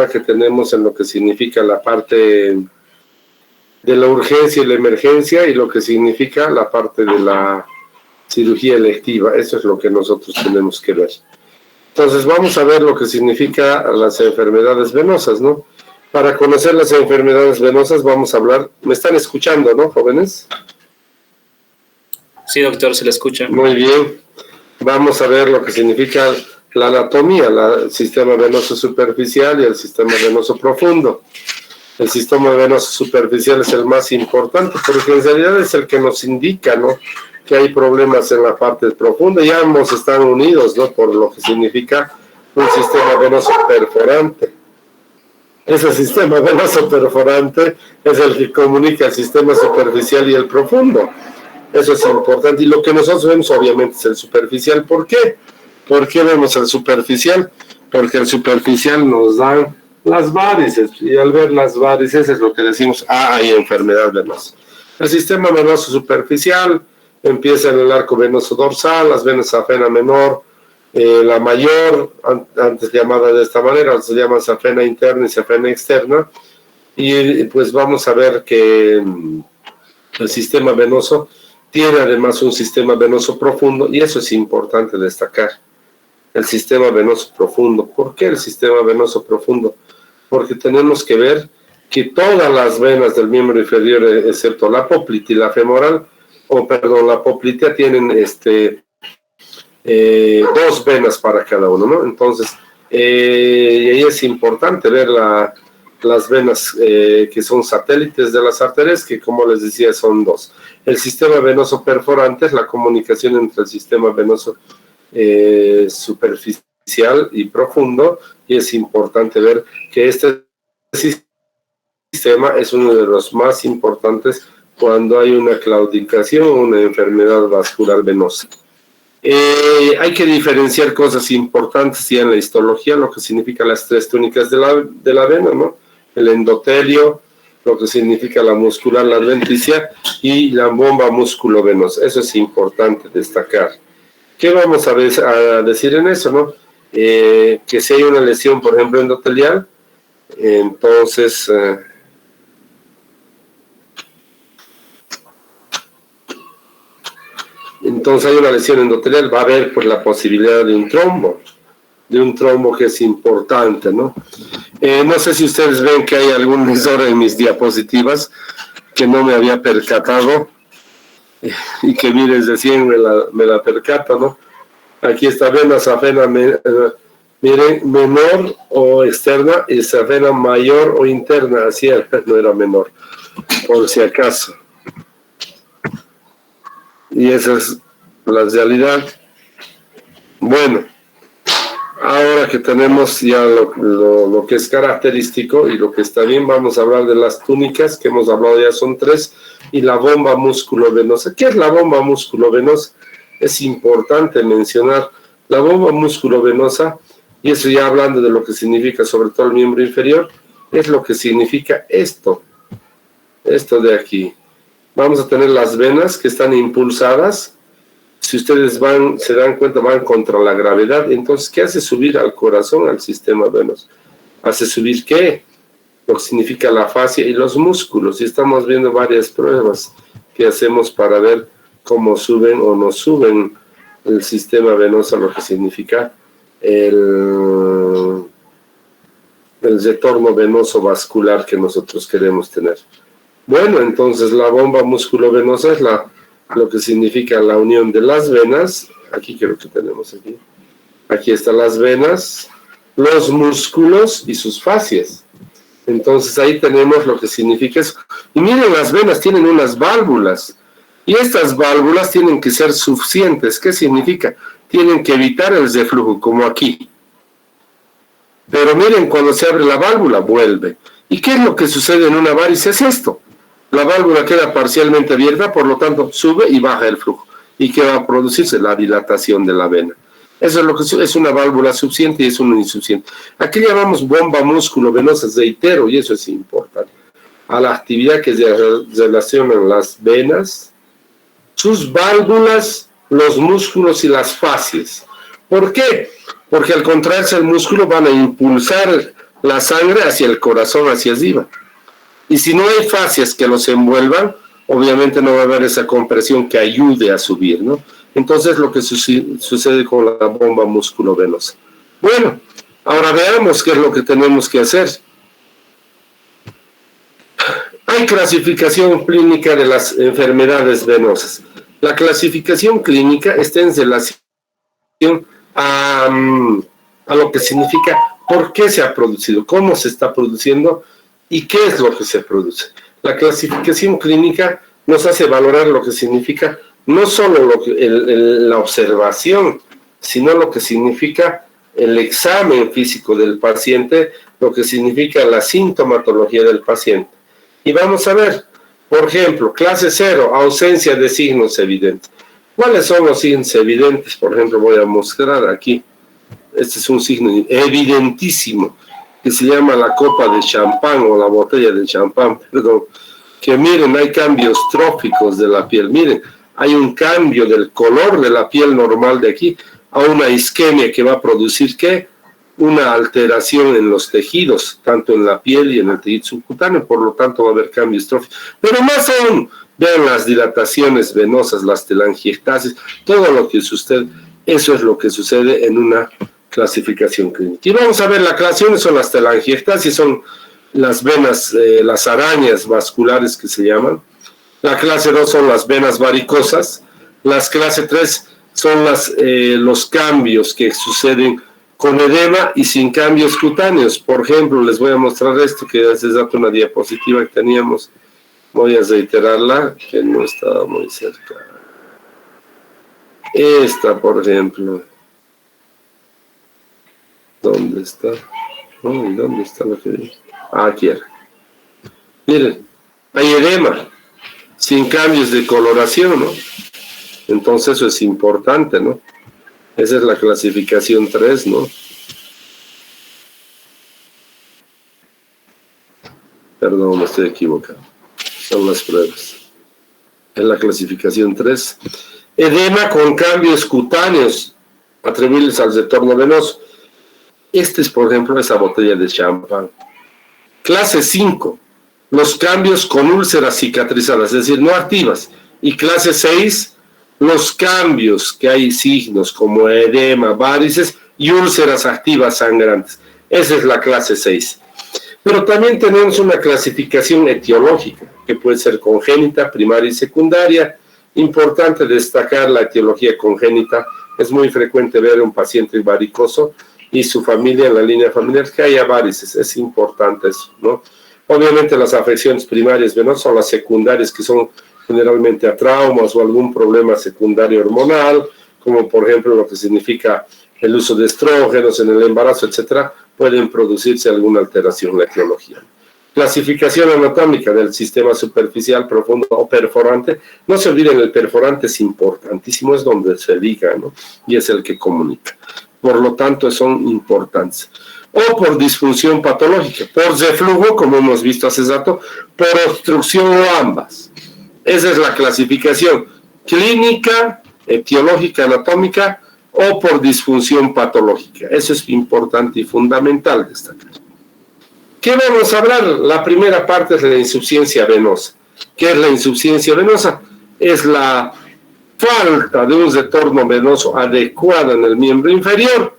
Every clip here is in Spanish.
problema que tenemos en lo que significa la parte de la urgencia y la emergencia y lo que significa la parte de la cirugía electiva. Eso es lo que nosotros tenemos que ver. Entonces vamos a ver lo que significa las enfermedades venosas, ¿no? Para conocer las enfermedades venosas vamos a hablar. ¿Me están escuchando, no, jóvenes? Sí, doctor, se le escucha. Muy bien. Vamos a ver lo que significa la anatomía, el sistema venoso superficial y el sistema venoso profundo. El sistema venoso superficial es el más importante porque en realidad es el que nos indica, ¿no?, que hay problemas en la parte profunda y ambos están unidos, ¿no?, por lo que significa un sistema venoso perforante. Ese sistema venoso perforante es el que comunica el sistema superficial y el profundo. Eso es importante. Y lo que nosotros vemos obviamente es el superficial. ¿Por qué? ¿Por qué vemos el superficial? Porque el superficial nos da las varices. Y al ver las varices es lo que decimos, hay enfermedad venosa. El sistema venoso superficial empieza en el arco venoso dorsal, las venas safena menor, la mayor, antes llamada de esta manera, se llama safena interna y safena externa. Y pues vamos a ver que el sistema venoso tiene además un sistema venoso profundo, y eso es importante destacar. El sistema venoso profundo. ¿Por qué el sistema venoso profundo? Porque tenemos que ver que todas las venas del miembro inferior, excepto la poplite y la femoral, la poplitea tienen dos venas para cada uno, ¿no? Entonces, y ahí es importante ver las venas que son satélites de las arterias, que como les decía son dos. El sistema venoso perforante es la comunicación entre el sistema venoso superficial y profundo, y es importante ver que este sistema es uno de los más importantes cuando hay una claudicación o una enfermedad vascular venosa. Hay que diferenciar cosas importantes ya en la histología, lo que significa las tres túnicas de la vena, ¿no? El endotelio, lo que significa la muscular, la adventicia, y la bomba músculo-venosa. Eso es importante destacar. ¿Qué vamos a decir en eso, no? Que si hay una lesión, por ejemplo, endotelial, entonces hay una lesión endotelial, va a haber pues la posibilidad de un trombo que es importante, ¿no? No sé si ustedes ven que hay algún error en mis diapositivas que no me había percatado y que miren, recién me la percato, ¿no? Aquí está vena safena, miren, menor o externa, y safena mayor o interna, así era, no era menor, por si acaso. Y esa es la realidad. Bueno, ahora que tenemos ya lo que es característico y lo que está bien, vamos a hablar de las túnicas, que hemos hablado ya, son tres, y la bomba músculo-venosa. ¿Qué es la bomba músculo-venosa? Es importante mencionar la bomba músculo-venosa, y eso ya hablando de lo que significa sobre todo el miembro inferior, es lo que significa esto de aquí. Vamos a tener las venas que están impulsadas. Si ustedes se dan cuenta, van contra la gravedad. Entonces, ¿qué hace subir al corazón, al sistema venoso? ¿Hace subir qué? Lo que significa la fascia y los músculos. Y estamos viendo varias pruebas que hacemos para ver cómo suben o no suben el sistema venoso, lo que significa el retorno venoso vascular que nosotros queremos tener. Bueno, entonces la bomba músculo-venosa es lo que significa la unión de las venas. Aquí creo que tenemos aquí. Aquí están las venas, los músculos y sus fascias. Entonces ahí tenemos lo que significa eso. Y miren, las venas tienen unas válvulas. Y estas válvulas tienen que ser suficientes. ¿Qué significa? Tienen que evitar el reflujo, como aquí. Pero miren, cuando se abre la válvula, vuelve. ¿Y qué es lo que sucede en una varice? Es esto. La válvula queda parcialmente abierta, por lo tanto sube y baja el flujo. ¿Y qué va a producirse? La dilatación de la vena. Eso es lo que es una válvula suficiente y es una insuficiente. Aquí llamamos bomba músculo-venosa, reitero, y eso es importante. A la actividad que se relacionan las venas, sus válvulas, los músculos y las fascias. ¿Por qué? Porque al contraerse el músculo van a impulsar la sangre hacia el corazón, hacia arriba. Y si no hay fascias que los envuelvan, obviamente no va a haber esa compresión que ayude a subir, ¿no? Entonces lo que sucede con la bomba musculovenosa. Bueno, ahora veamos qué es lo que tenemos que hacer. Hay clasificación clínica de las enfermedades venosas. La clasificación clínica está en relación a, a lo que significa por qué se ha producido, cómo se está produciendo y qué es lo que se produce. La clasificación clínica nos hace valorar lo que significa no solo la observación, sino lo que significa el examen físico del paciente, lo que significa la sintomatología del paciente. Y vamos a ver, por ejemplo, clase 0, ausencia de signos evidentes. ¿Cuáles son los signos evidentes? Por ejemplo, voy a mostrar aquí. Este es un signo evidentísimo que se llama la copa de champán o la botella de champán, perdón. Que miren, hay cambios tróficos de la piel. Miren, hay un cambio del color de la piel normal de aquí a una isquemia que va a producir ¿qué? Una alteración en los tejidos, tanto en la piel y en el tejido subcutáneo, por lo tanto va a haber cambios tróficos. Pero más aún, vean las dilataciones venosas, las telangiectasis, todo lo que sucede, eso es lo que sucede en una clasificación clínica. Y vamos a ver, la clase 1 son las telangiectasis, son las venas, las arañas vasculares que se llaman. La clase 2 son las venas varicosas. Las clase 3 son los cambios que suceden con edema y sin cambios cutáneos. Por ejemplo, les voy a mostrar esto, que es una diapositiva que teníamos. Voy a reiterarla, que no estaba muy cerca. Esta, por ejemplo. ¿Dónde está? Uy, ¿dónde está lo que vi? Aquí era. Miren, hay edema, sin cambios de coloración, ¿no? Entonces eso es importante, ¿no? Esa es la clasificación 3, ¿no? Perdón, me estoy equivocando. Son las pruebas. Es la clasificación 3. Edema con cambios cutáneos atribuibles al retorno venoso. Este es, por ejemplo, esa botella de champán. Clase 5. Los cambios con úlceras cicatrizadas, es decir, no activas. Y clase 6, los cambios que hay signos como edema, varices y úlceras activas sangrantes. Esa es la clase 6. Pero también tenemos una clasificación etiológica, que puede ser congénita, primaria y secundaria. Importante destacar la etiología congénita. Es muy frecuente ver un paciente varicoso y su familia, en la línea familiar, que haya varices. Es importante eso, ¿no? Obviamente las afecciones primarias venosas son las secundarias, que son generalmente a traumas o algún problema secundario hormonal, como por ejemplo lo que significa el uso de estrógenos en el embarazo, etcétera, pueden producirse alguna alteración en la etiología. Clasificación anatómica del sistema superficial, profundo o perforante. No se olviden, el perforante es importantísimo, es donde se liga, ¿no? Y es el que comunica. Por lo tanto, son importantes. O por disfunción patológica, por reflujo, como hemos visto hace rato, por obstrucción o ambas. Esa es la clasificación clínica, etiológica, anatómica o por disfunción patológica. Eso es importante y fundamental destacar. ¿Qué vamos a hablar? La primera parte es la insuficiencia venosa. ¿Qué es la insuficiencia venosa? Es la falta de un retorno venoso adecuado en el miembro inferior,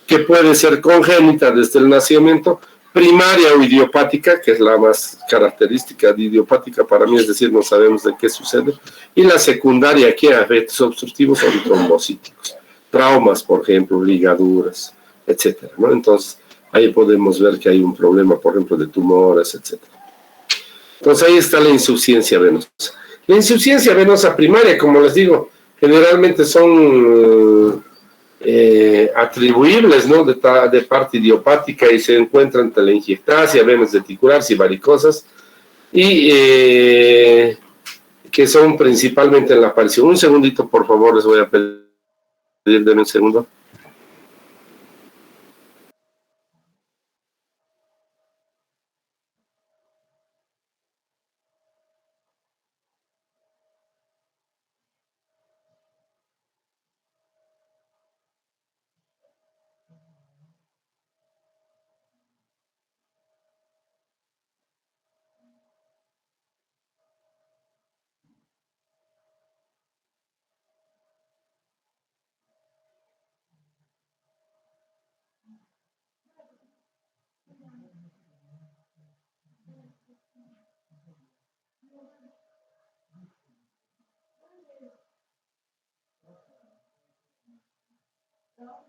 que puede ser congénita desde el nacimiento, primaria o idiopática, que es la más característica de idiopática para mí, es decir, no sabemos de qué sucede, y la secundaria, que a efectos obstructivos son trombocíticos, traumas, por ejemplo, ligaduras, etcétera, ¿no? Entonces, ahí podemos ver que hay un problema, por ejemplo, de tumores, etcétera. Entonces, ahí está la insuficiencia venosa. La insuficiencia venosa primaria, como les digo, generalmente son atribuibles, ¿no? de parte idiopática, y se encuentran telangiectasia, venas reticulares y varicosas, y que son principalmente en la aparición. Un segundito, por favor, les voy a pedir, denme un segundo. Eso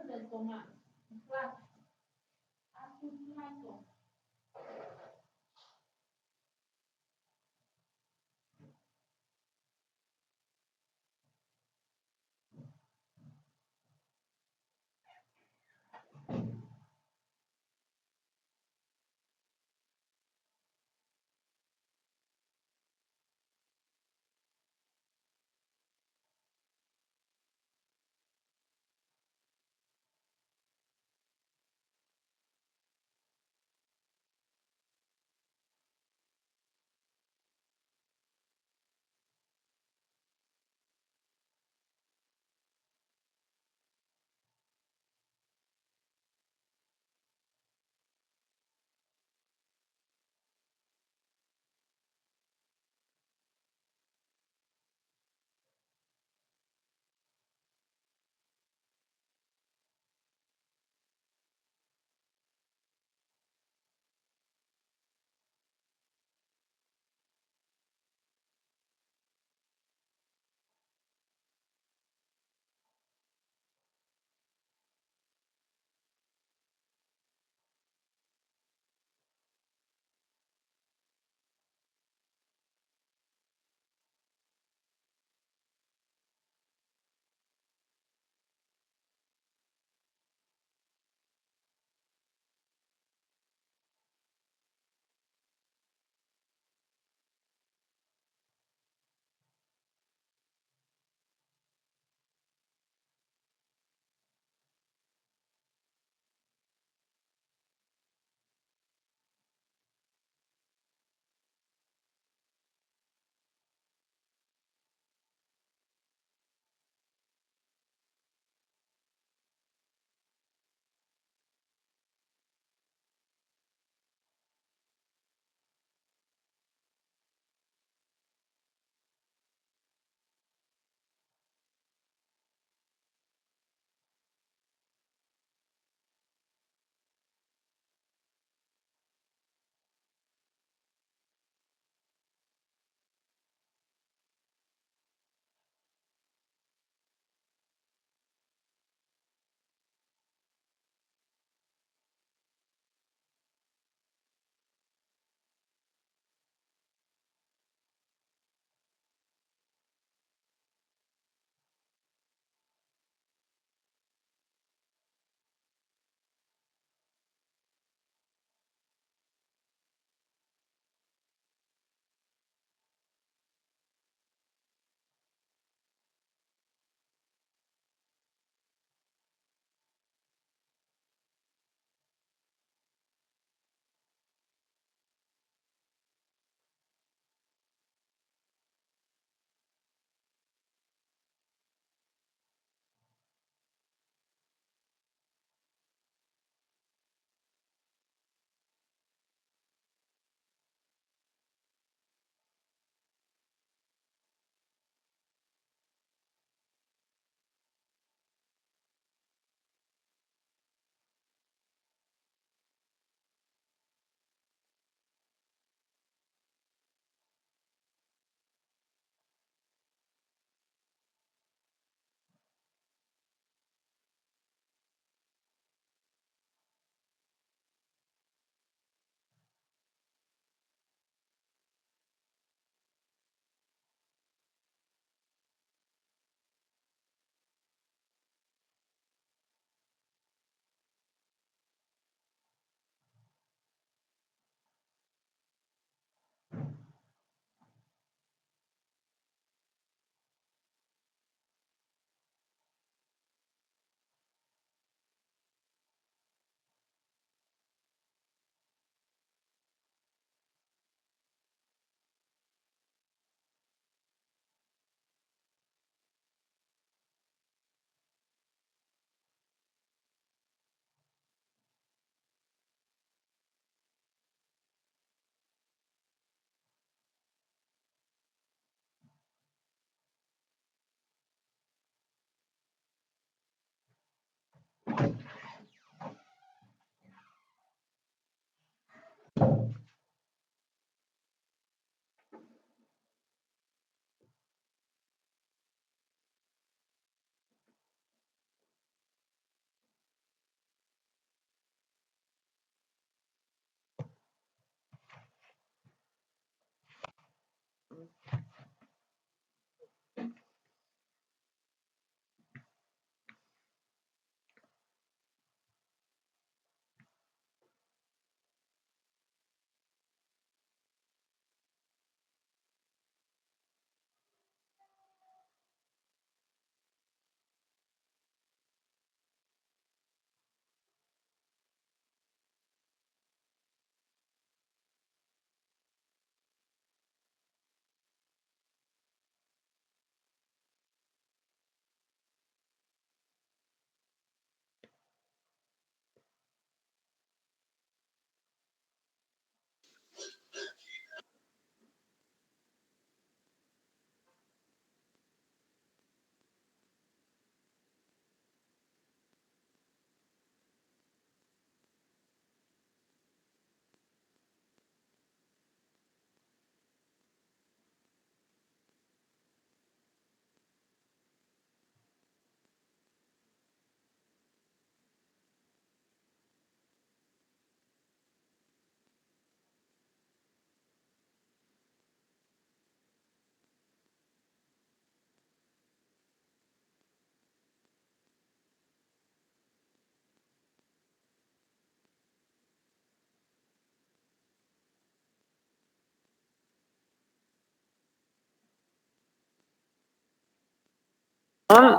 es del tomate. Claro. Así mismo.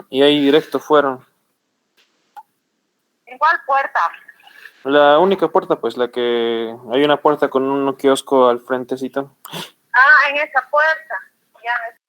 Y ahí directo fueron. ¿En cuál puerta? La única puerta, pues la que hay una puerta con un kiosco al frentecito. Ah, en esa puerta. Ya me...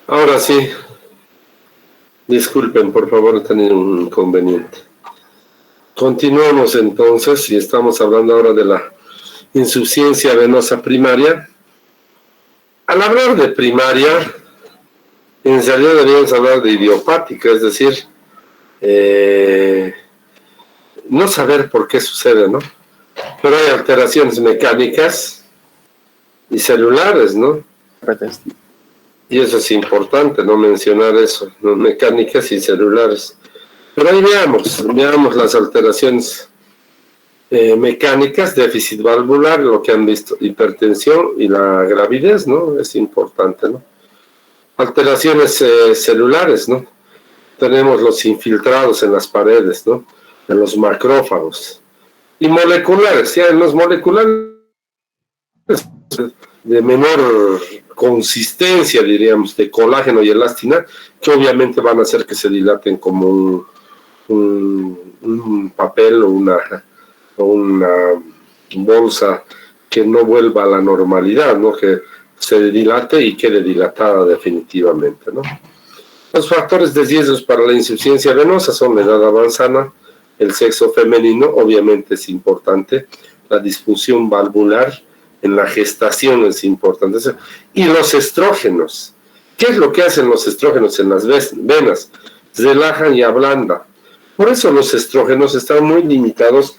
Ahora sí, disculpen, por favor, he tenido un inconveniente. Continuamos entonces, y estamos hablando ahora de la insuficiencia venosa primaria. Al hablar de primaria, en realidad deberíamos hablar de idiopática, es decir, no saber por qué sucede, ¿no? Pero hay alteraciones mecánicas y celulares, ¿no? Y eso es importante, no mencionar eso, ¿no? Mecánicas y celulares. Pero ahí veamos las alteraciones mecánicas, déficit valvular, lo que han visto, hipertensión y la gravidez, ¿no? Es importante, ¿no? Alteraciones celulares, ¿no? Tenemos los infiltrados en las paredes, ¿no? En los macrófagos. Y moleculares, ya en los moleculares de menor consistencia, diríamos, de colágeno y elastina, que obviamente van a hacer que se dilaten como un papel o una bolsa que no vuelva a la normalidad, ¿no? Que se dilate y quede dilatada definitivamente, ¿no? Los factores de riesgo para la insuficiencia venosa son la edad avanzada, el sexo femenino, obviamente es importante, la disfunción valvular en la gestación es importante, y los estrógenos. ¿Qué es lo que hacen los estrógenos en las venas? Relajan y ablandan. Por eso los estrógenos están muy limitados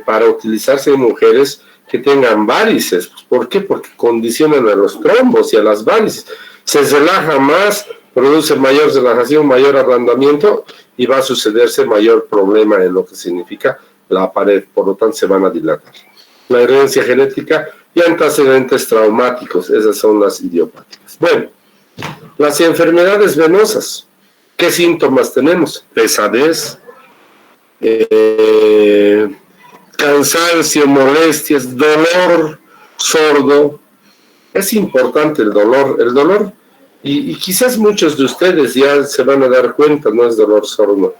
para utilizarse en mujeres que tengan varices. ¿Por qué? Porque condicionan a los trombos y a las varices. Se relaja más, produce mayor relajación, mayor ablandamiento y va a sucederse mayor problema en lo que significa la pared, por lo tanto se van a dilatar. La herencia genética y antecedentes traumáticos, esas son las idiopáticas. Bueno, las enfermedades venosas, ¿qué síntomas tenemos? Pesadez, cansancio, molestias, dolor, sordo. Es importante el dolor, y quizás muchos de ustedes ya se van a dar cuenta, no es dolor sordo.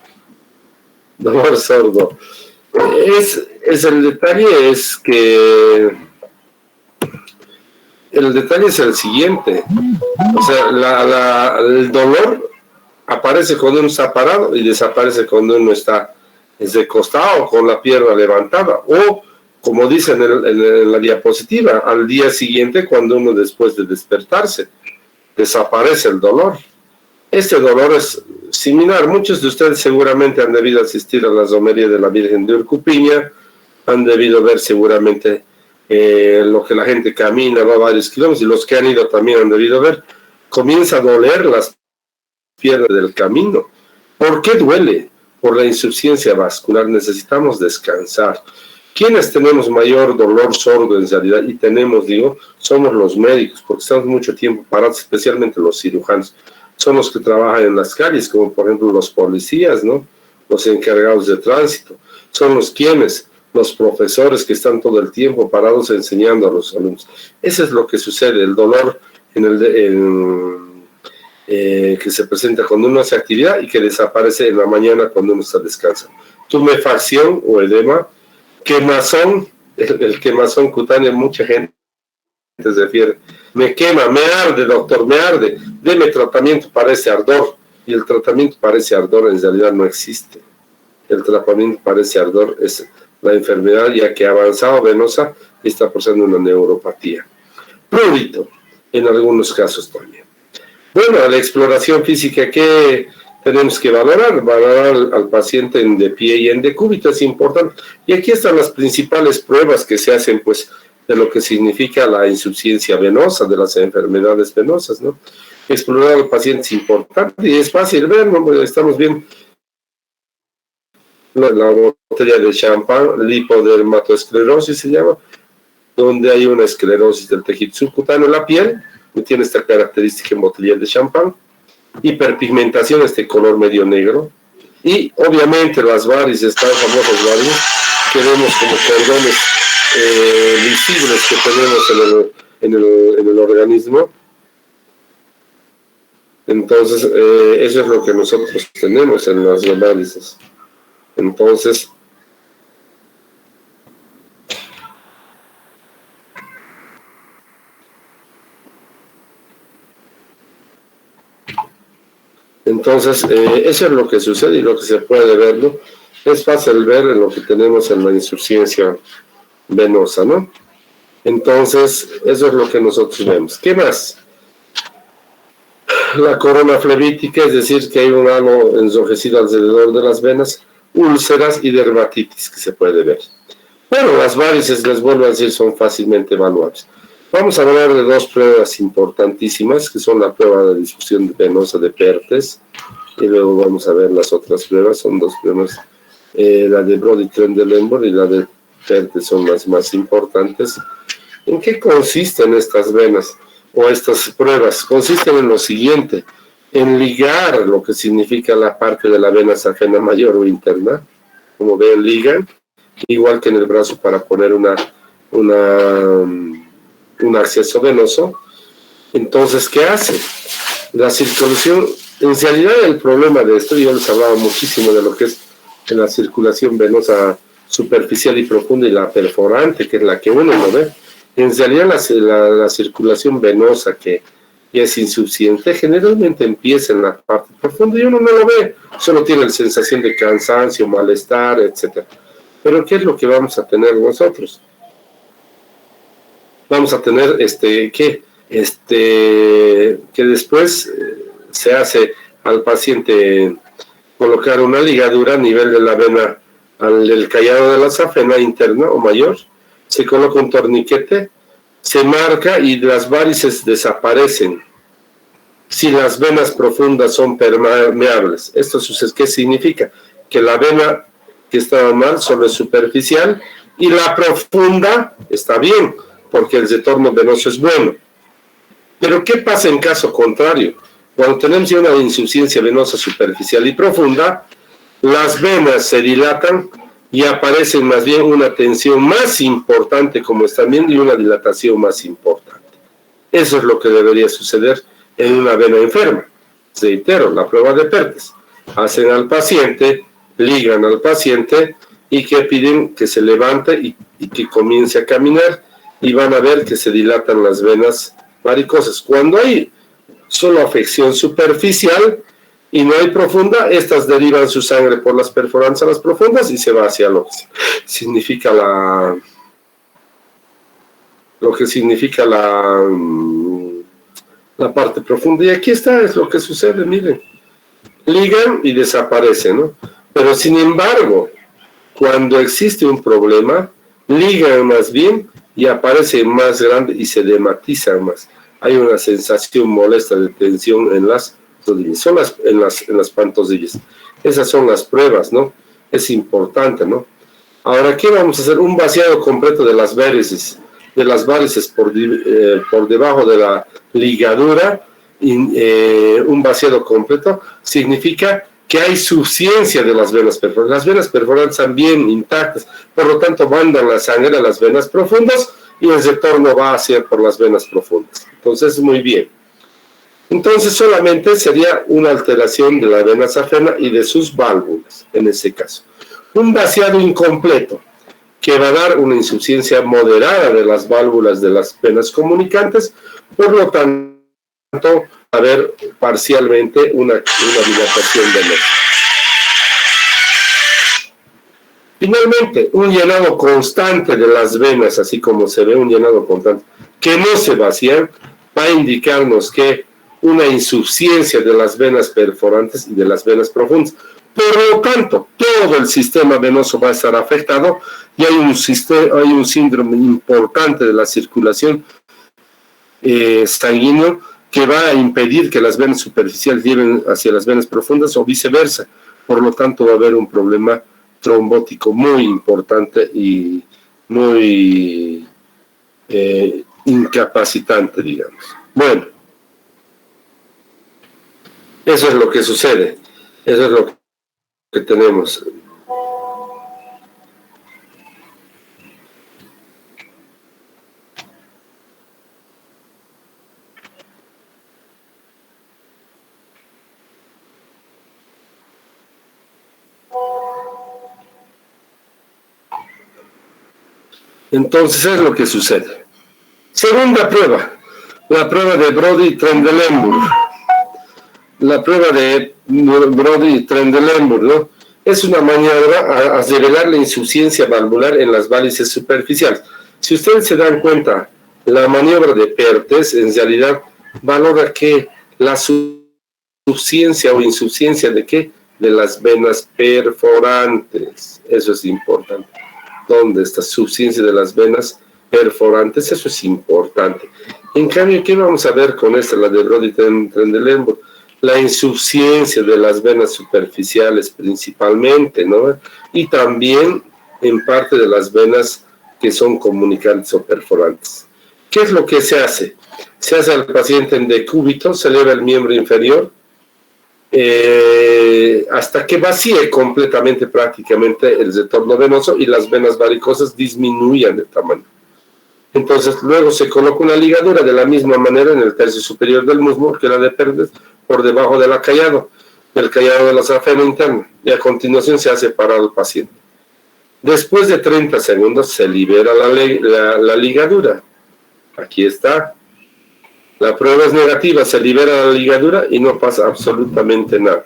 Dolor sordo. El detalle es que el detalle es el siguiente. O sea, el dolor aparece cuando uno está parado y desaparece cuando uno está de costado con la pierna levantada, o como dicen en la diapositiva, al día siguiente cuando uno después de despertarse desaparece el dolor. Este dolor es similar. Muchos de ustedes seguramente han debido asistir a la romería de la Virgen de Urcupiña, han debido ver seguramente lo que la gente camina, va varios kilómetros, y los que han ido también han debido ver. Comienza a doler las piernas del camino. ¿Por qué duele? Por la insuficiencia vascular. Necesitamos descansar. ¿Quiénes tenemos mayor dolor sordo en realidad? Y tenemos, somos los médicos, porque estamos mucho tiempo parados, especialmente los cirujanos. Son los que trabajan en las calles, como por ejemplo los policías, ¿no? Los encargados de tránsito. Son los profesores que están todo el tiempo parados enseñando a los alumnos. Eso es lo que sucede, el dolor que se presenta cuando uno hace actividad y que desaparece en la mañana cuando uno está descansando. Tumefacción o edema, quemazón, el quemazón cutáneo, mucha gente se refiere, me quema, me arde, doctor, me arde, deme tratamiento para ese ardor. Y el tratamiento para ese ardor en realidad no existe. El tratamiento para ese ardor es la enfermedad ya que ha avanzado venosa y está pasando una neuropatía. Prurito, en algunos casos también. Bueno, la exploración física que tenemos que valorar al paciente en de pie y en decúbito es importante. Y aquí están las principales pruebas que se hacen, pues, de lo que significa la insuficiencia venosa, de las enfermedades venosas, ¿no? Explorar al paciente es importante y es fácil ver, ¿no? Estamos viendo la botella de champán, lipodermatoesclerosis se llama, donde hay una esclerosis del tejido subcutáneo en la piel, que tiene esta característica en botellas de champán, hiperpigmentación, este color medio negro, y obviamente las varices, estas famosas varices, que vemos como cordones visibles que tenemos en el organismo. Entonces, eso es lo que nosotros tenemos en las varices. Entonces, Entonces, eso es lo que sucede y lo que se puede ver, ¿no? Es fácil ver en lo que tenemos en la insuficiencia venosa, ¿no? Entonces, eso es lo que nosotros vemos. ¿Qué más? La corona flevítica, es decir, que hay un halo enrojecido alrededor de las venas, úlceras y dermatitis que se puede ver. Bueno, las varices, les vuelvo a decir, son fácilmente evaluables. Vamos a hablar de dos pruebas importantísimas, que son la prueba de difusión venosa de Perthes, y luego vamos a ver las otras pruebas, son dos pruebas, la de Brody-Trendelenburg y la de Perthes son las más importantes. ¿En qué consisten estas venas o estas pruebas? Consisten en lo siguiente, en ligar lo que significa la parte de la vena safena mayor o interna, como ven, ligan, igual que en el brazo para poner un acceso venoso. Entonces, ¿qué hace? La circulación, en realidad el problema de esto, yo les hablaba muchísimo de lo que es la circulación venosa superficial y profunda y la perforante, que es la que uno no ve. En realidad la circulación venosa que es insuficiente generalmente empieza en la parte profunda y uno no lo ve, solo tiene la sensación de cansancio, malestar, etc. Pero ¿qué es lo que vamos a tener nosotros? Vamos a tener que después se hace al paciente colocar una ligadura a nivel de la vena del callado de la safena interna o mayor, se coloca un torniquete, se marca y las varices desaparecen si las venas profundas son permeables. Esto sucede, ¿qué significa? Que la vena que estaba mal solo es superficial y la profunda está bien, porque el retorno venoso es bueno. Pero ¿qué pasa en caso contrario? Cuando tenemos ya una insuficiencia venosa superficial y profunda, las venas se dilatan y aparece más bien una tensión más importante, como están viendo, y una dilatación más importante. Eso es lo que debería suceder en una vena enferma. Reitero, la prueba de Perthes. Hacen al paciente, ligan al paciente y que piden que se levante y que comience a caminar y van a ver que se dilatan las venas varicosas. Cuando hay solo afección superficial y no hay profunda, estas derivan su sangre por las perforantes a las profundas y se va hacia lo que significa la parte profunda. Y aquí está, es lo que sucede, miren. Ligan y desaparecen, ¿no? Pero sin embargo, cuando existe un problema, ligan más bien y aparece más grande y se dematizan más. Hay una sensación molesta de tensión en las rodillas, en las pantorrillas. Esas son las pruebas, ¿no? Es importante, ¿no? Ahora, ¿qué vamos a hacer? Un vaciado completo de las varices por debajo de la ligadura. Un vaciado completo significa que hay suficiencia de las venas perforantes. Las venas perforantes están bien intactas, por lo tanto mandan la sangre a las venas profundas y el retorno va a ser por las venas profundas. Entonces, muy bien. Entonces, solamente sería una alteración de la vena safena y de sus válvulas, en este caso. Un vaciado incompleto, que va a dar una insuficiencia moderada de las válvulas de las venas comunicantes, por lo tanto, va a haber parcialmente una dilatación venosa. Finalmente, un llenado constante de las venas, así como se ve un llenado constante, que no se vacían, va a indicarnos que una insuficiencia de las venas perforantes y de las venas profundas. Por lo tanto, todo el sistema venoso va a estar afectado y hay un síndrome importante de la circulación sanguíneo que va a impedir que las venas superficiales lleven hacia las venas profundas o viceversa. Por lo tanto, va a haber un problema trombótico muy importante y muy incapacitante, digamos. Bueno, eso es lo que sucede, eso es lo que tenemos. Entonces es lo que sucede. Segunda prueba, la prueba de Brody-Trendelenburg. La prueba de Brody y Trendelenburg, ¿no? Es una maniobra a revelar la insuficiencia valvular en las varices superficiales. Si ustedes se dan cuenta, la maniobra de Perthes en realidad valora que la suficiencia o insuficiencia de qué, de las venas perforantes. Eso es importante. ¿Dónde está suficiencia de las venas perforantes? Eso es importante. En cambio, ¿qué vamos a ver con esta, la de Brody Trendelenburg? La insuficiencia de las venas superficiales principalmente, ¿no? Y también en parte de las venas que son comunicantes o perforantes. ¿Qué es lo que se hace? Se hace al paciente en decúbito, se eleva el miembro inferior hasta que vacíe completamente prácticamente el retorno venoso y las venas varicosas disminuyan de tamaño. Entonces luego se coloca una ligadura de la misma manera en el tercio superior del muslo que la de Perthes, por debajo del callado de la safena interna, y a continuación se hace parar al paciente. Después de 30 segundos se libera la ligadura. Aquí está. La prueba es negativa, se libera la ligadura y no pasa absolutamente nada.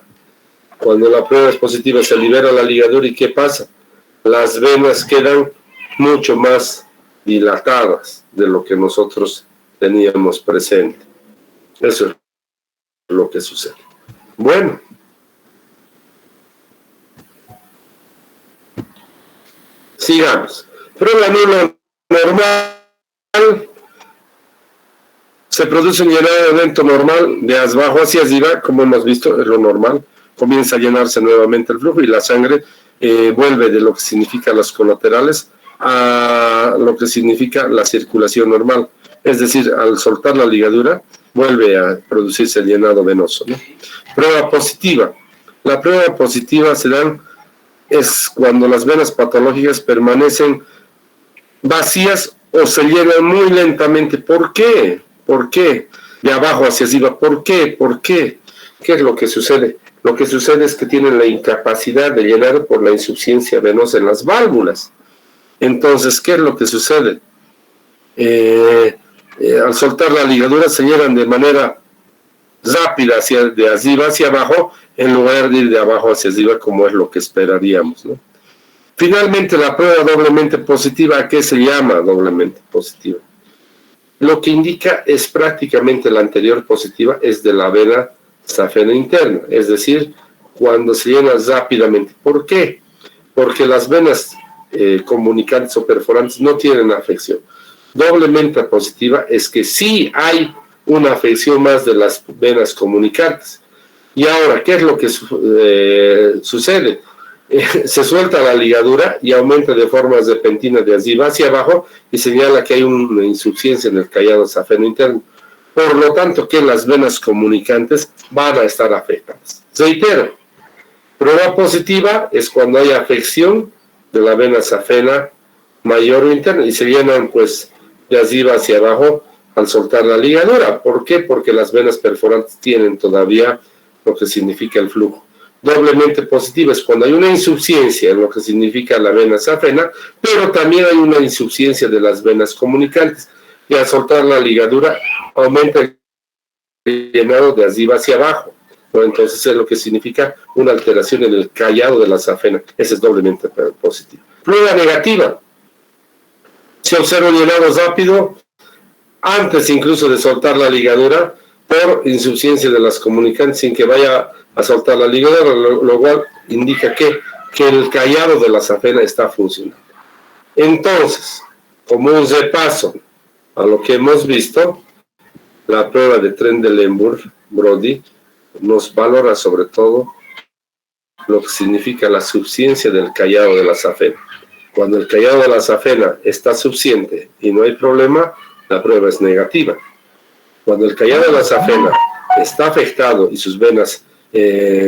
Cuando la prueba es positiva, se libera la ligadura y ¿qué pasa? Las venas quedan mucho más dilatadas de lo que nosotros teníamos presente. Eso es lo que sucede. Bueno. Sigamos. Prueba nula normal. Se produce un llenado de evento normal de abajo hacia arriba, como hemos visto, es lo normal. Comienza a llenarse nuevamente el flujo y la sangre vuelve de lo que significa las colaterales a lo que significa la circulación normal. Es decir, al soltar la ligadura, vuelve a producirse el llenado venoso, ¿no? Prueba positiva. La prueba positiva es cuando las venas patológicas permanecen vacías o se llenan muy lentamente. ¿Por qué? ¿Por qué? De abajo hacia arriba. ¿Por qué? ¿Por qué? ¿Qué es lo que sucede? Lo que sucede es que tienen la incapacidad de llenar por la insuficiencia venosa en las válvulas. Entonces, ¿qué es lo que sucede? Al soltar la ligadura se llenan de manera rápida de arriba hacia abajo, en lugar de ir de abajo hacia arriba, como es lo que esperaríamos, ¿no? Finalmente, la prueba doblemente positiva, ¿a qué se llama doblemente positiva? Lo que indica es prácticamente la anterior positiva, es de la vena safena interna, es decir, cuando se llena rápidamente. ¿Por qué? Porque las venas comunicantes o perforantes no tienen afección. Doblemente positiva es que sí hay una afección más de las venas comunicantes. Y ahora, ¿qué es lo que sucede? Se suelta la ligadura y aumenta de forma repentina de arriba hacia abajo y señala que hay una insuficiencia en el callado safeno interno. Por lo tanto, que las venas comunicantes van a estar afectadas. Reitero, prueba positiva es cuando hay afección de la vena safena mayor o interna y se llenan pues de arriba hacia abajo al soltar la ligadura. ¿Por qué? Porque las venas perforantes tienen todavía lo que significa el flujo. Doblemente positiva es cuando hay una insuficiencia en lo que significa la vena safena, pero también hay una insuficiencia de las venas comunicantes. Y al soltar la ligadura aumenta el llenado de arriba hacia abajo, ¿no? Entonces es lo que significa una alteración en el callado de la safena. Ese es doblemente positivo. Prueba negativa. Se observa un llenado rápido antes incluso de soltar la ligadura por insuficiencia de las comunicantes sin que vaya a soltar la ligadura, lo cual indica que el callado de la safena está funcionando. Entonces, como un repaso a lo que hemos visto, la prueba de Trendelenburg, Brody, nos valora sobre todo lo que significa la suficiencia del callado de la safena. Cuando el callado de la safena está suficiente y no hay problema, la prueba es negativa. Cuando el callado de la safena está afectado y sus venas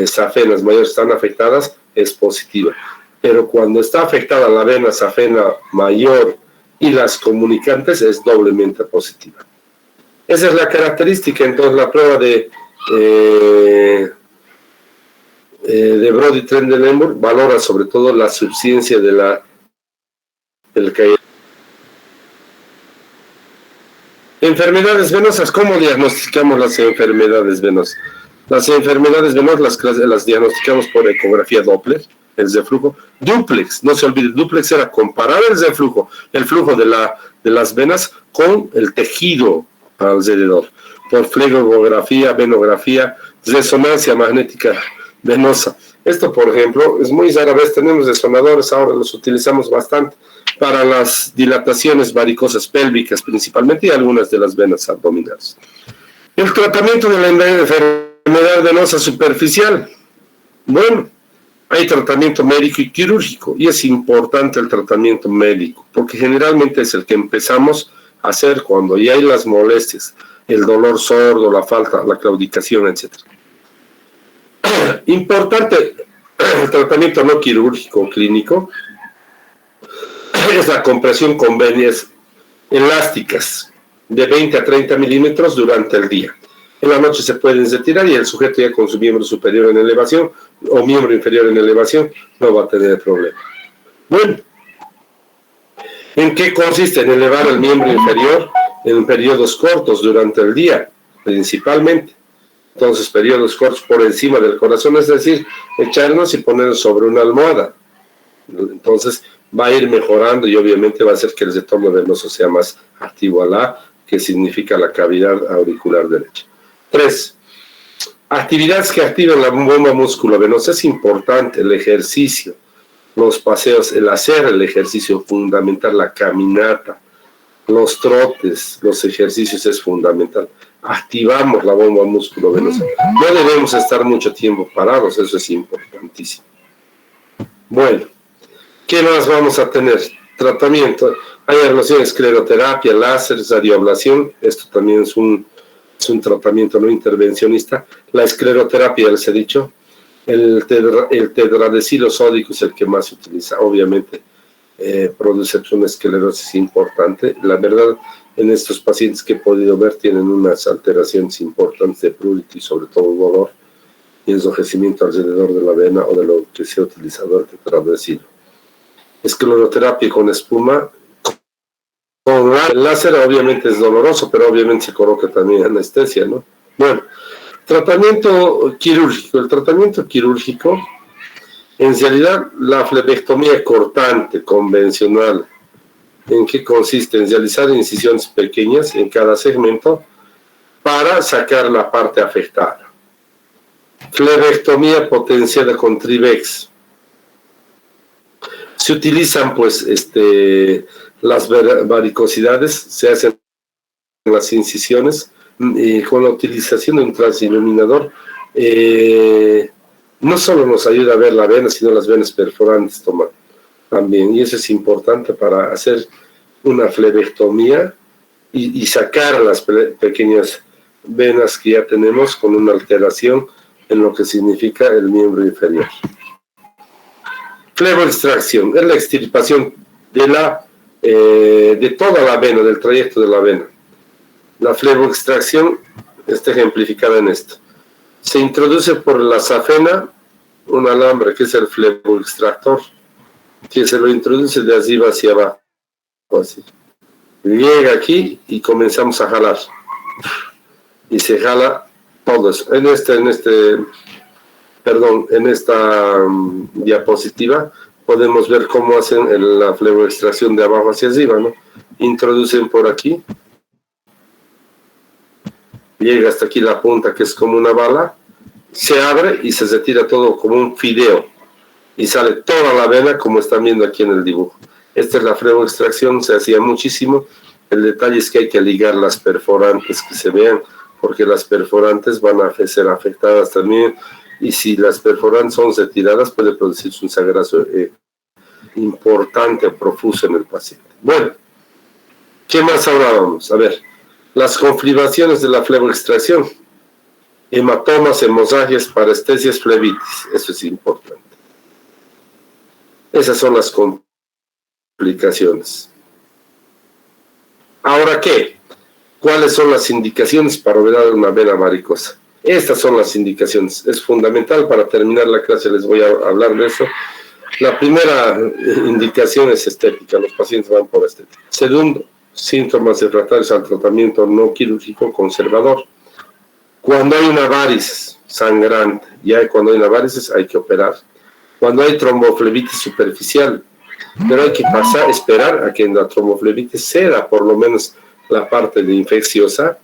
safenas mayores están afectadas, es positiva. Pero cuando está afectada la vena safena mayor y las comunicantes, es doblemente positiva. Esa es la característica. Entonces la prueba de Brody Trendelenburg valora sobre todo la suficiencia del callado. Enfermedades venosas. ¿Cómo diagnosticamos las enfermedades venosas? Las enfermedades venosas las diagnosticamos por ecografía Doppler, el reflujo. Duplex, no se olvide, duplex era comparar el flujo de las venas con el tejido alrededor. Por flegografía, venografía, resonancia magnética venosa. Esto, por ejemplo, es muy rara vez, tenemos resonadores, ahora los utilizamos bastante para las dilataciones varicosas pélvicas principalmente y algunas de las venas abdominales. El tratamiento de la enfermedad venosa superficial. Bueno, hay tratamiento médico y quirúrgico y es importante el tratamiento médico porque generalmente es el que empezamos a hacer cuando ya hay las molestias, el dolor sordo, la falta, la claudicación, etc. Importante el tratamiento no quirúrgico clínico es la compresión con venas elásticas de 20 a 30 milímetros durante el día. En la noche se pueden retirar y el sujeto ya con su miembro superior en elevación o miembro inferior en elevación no va a tener problema. Bueno, ¿en qué consiste? En elevar el miembro inferior en periodos cortos durante el día, principalmente. Entonces, periodos cortos por encima del corazón, es decir, echarnos y ponernos sobre una almohada. Entonces, va a ir mejorando y obviamente va a hacer que el retorno venoso sea más activo a la, que significa la cavidad auricular derecha. 3. Actividades que activan la bomba musculovenosa. Es importante el ejercicio, los paseos, el hacer el ejercicio fundamental, la caminata, los trotes, los ejercicios es fundamental. Activamos la bomba musculovenosa. No debemos estar mucho tiempo parados, eso es importantísimo. Bueno, ¿qué más vamos a tener? Tratamiento. Hay ablación, escleroterapia, láser, radioablación. Esto también es un tratamiento no intervencionista. La escleroterapia, ya les he dicho. El tedradecilo sódico es el que más se utiliza. Obviamente, produce una esclerosis importante. La verdad, en estos pacientes que he podido ver, tienen unas alteraciones importantes de pruritus, sobre todo dolor y enrojecimiento alrededor de la vena o de lo que se ha utilizado el tedradecilo. Escleroterapia con espuma. Con el láser obviamente es doloroso, pero obviamente se coloca también anestesia, ¿no? Bueno, tratamiento quirúrgico. El tratamiento quirúrgico, en realidad, la flebectomía cortante convencional, ¿en qué consiste? En realizar incisiones pequeñas en cada segmento para sacar la parte afectada. Flebectomía potenciada con Trivex. Se utilizan, pues, las varicosidades, se hacen las incisiones con la utilización de un transiluminador. No solo nos ayuda a ver la vena, sino las venas perforantes también, y eso es importante para hacer una flebectomía y sacar las pequeñas venas que ya tenemos con una alteración en lo que significa el miembro inferior. Fleboextracción es la extirpación de toda la vena, del trayecto de la vena. La fleboextracción está ejemplificada en esto. Se introduce por la safena un alambre que es el fleboextractor, que se lo introduce de arriba hacia abajo, así. Llega aquí y comenzamos a jalar. Y se jala todo eso. En esta diapositiva podemos ver cómo hacen la fleboextracción de abajo hacia arriba, ¿no? Introducen por aquí, llega hasta aquí la punta que es como una bala, se abre y se retira todo como un fideo y sale toda la vena como están viendo aquí en el dibujo. Esta es la fleboextracción, se hacía muchísimo. El detalle es que hay que ligar las perforantes que se vean, porque las perforantes van a ser afectadas también, y si las perforantes son retiradas puede producirse un sangrazo importante o profuso en el paciente. Bueno, ¿qué más hablábamos? A ver, las complicaciones de la fleboextracción: hematomas, hemorragias, parestesias, flebitis. Eso es importante. Esas son las complicaciones. ¿Ahora qué? ¿Cuáles son las indicaciones para operar una vena varicosa? Estas son las indicaciones. Es fundamental. Para terminar la clase les voy a hablar de eso. La primera indicación es estética. Los pacientes van por estética. Segundo, síntomas refractarios al tratamiento no quirúrgico conservador. Cuando hay una varices sangrante, ya cuando hay una varices hay que operar. Cuando hay tromboflebitis superficial, pero hay que esperar a que en la tromboflebitis ceda por lo menos la parte de infecciosa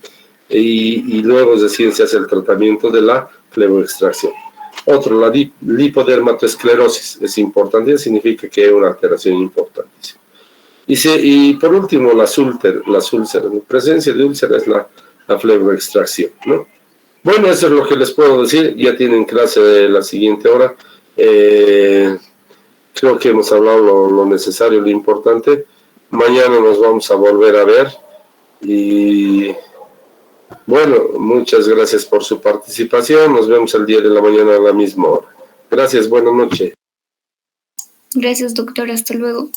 y luego recién se hace el tratamiento de la fleboextracción. Otro, la lipodermatoesclerosis, es importante, significa que hay una alteración importantísima. Y por último, las úlceras. La presencia de úlceras es la fleboextracción, ¿no? Bueno, eso es lo que les puedo decir. Ya tienen clase de la siguiente hora. Creo que hemos hablado lo necesario, lo importante. Mañana nos vamos a volver a ver. Y bueno, muchas gracias por su participación. Nos vemos el día de la mañana a la misma hora. Gracias, buenas noches. Gracias, doctor. Hasta luego.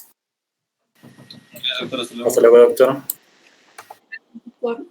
Hasta luego, doctor. Por